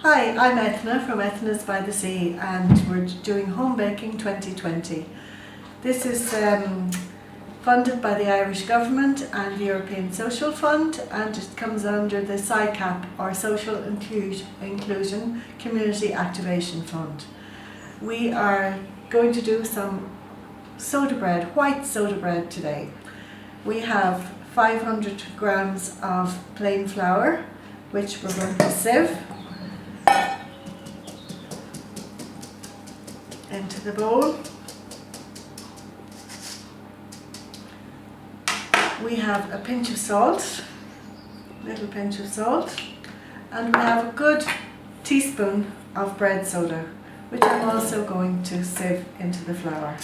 Hi, I'm Ethna from Ethna's by the Sea, and we're doing Home Baking 2020. This is funded by the Irish Government and the European Social Fund, and it comes under the SICAP, or Social Inclusion Community Activation Fund. We are going to do some soda bread, white soda bread today. We have 500 grams of plain flour, which we're going to sieve into the bowl. We have a pinch of salt, little pinch of salt, and we have a good teaspoon of bread soda, which I'm also going to sieve into the flour.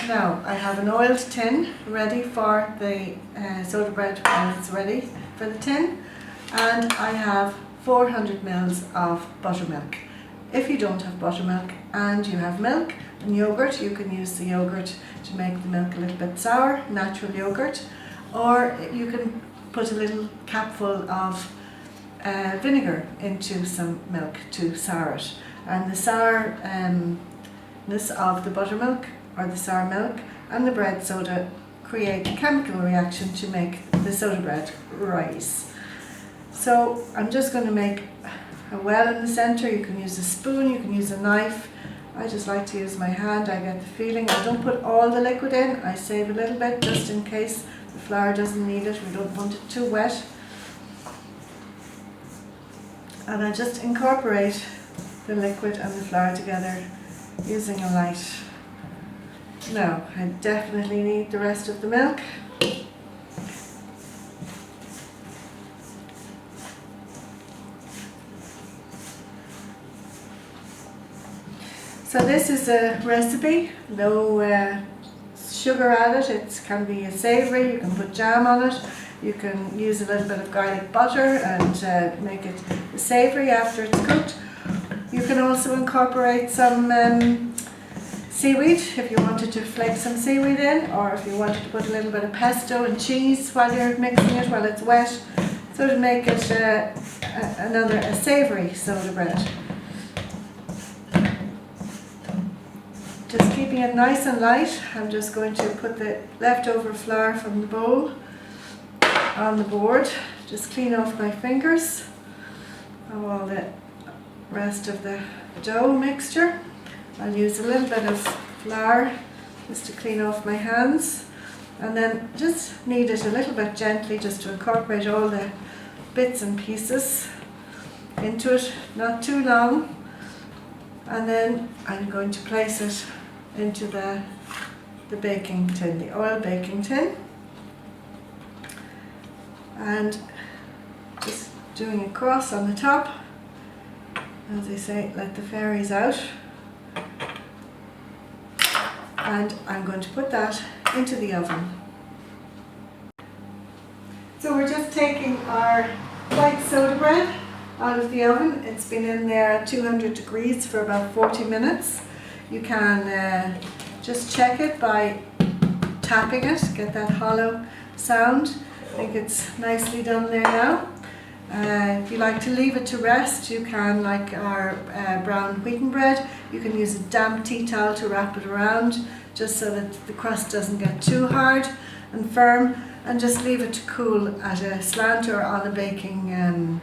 Now I have an oiled tin ready for the soda bread when it's ready for the tin, and I have 400 ml of buttermilk. If you don't have buttermilk and you have milk and yogurt, you can use the yogurt to make the milk a little bit sour, natural yogurt, or you can put a little capful of vinegar into some milk to sour it. And the sourness of the buttermilk or the sour milk and the bread soda create a chemical reaction to make the soda bread rise. So I'm just going to make a well in the centre. You can use a spoon, you can use a knife. I just like to use my hand. I get the feeling. I don't put all the liquid in, I save a little bit just in case the flour doesn't need it. We don't want it too wet. And I just incorporate the liquid and the flour together using a light. Now, I definitely need the rest of the milk. So this is a recipe, no sugar added. It can be a savoury, you can put jam on it, you can use a little bit of garlic butter and make it savoury after it's cooked. You can also incorporate some seaweed if you wanted to flake some seaweed in, or if you wanted to put a little bit of pesto and cheese while you're mixing it while it's wet, so to make it a savoury soda bread. Just keeping it nice and light, I'm just going to put the leftover flour from the bowl on the board. Just clean off my fingers of all the rest of the dough mixture. I'll use a little bit of flour just to clean off my hands, and then just knead it a little bit gently just to incorporate all the bits and pieces into it, not too long. And then I'm going to place it into the baking tin, the oil baking tin, and just doing a cross on the top. As they say, let the fairies out. And I'm going to put that into the oven. So we're just taking our white soda bread out of the oven. It's been in there at 200 degrees for about 40 minutes. You can just check it by tapping it, get that hollow sound. I think it's nicely done there now. If you like to leave it to rest, you can, like our brown wheaten bread, you can use a damp tea towel to wrap it around, just so that the crust doesn't get too hard and firm, and just leave it to cool at a slant or on a baking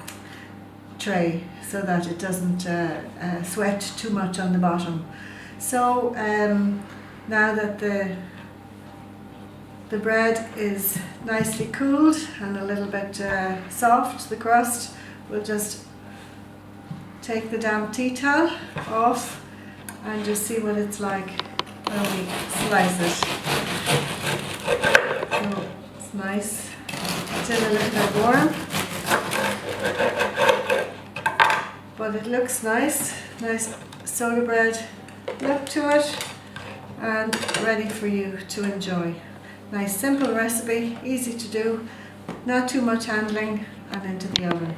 tray so that it doesn't sweat too much on the bottom. So now that the bread is nicely cooled and a little bit soft, the crust, we'll just take the damp tea towel off and just see what it's like when we slice it. So it's nice, still a little bit warm, but it looks nice, nice soda bread look to it, and ready for you to enjoy. Nice simple recipe, easy to do, not too much handling, and into the oven.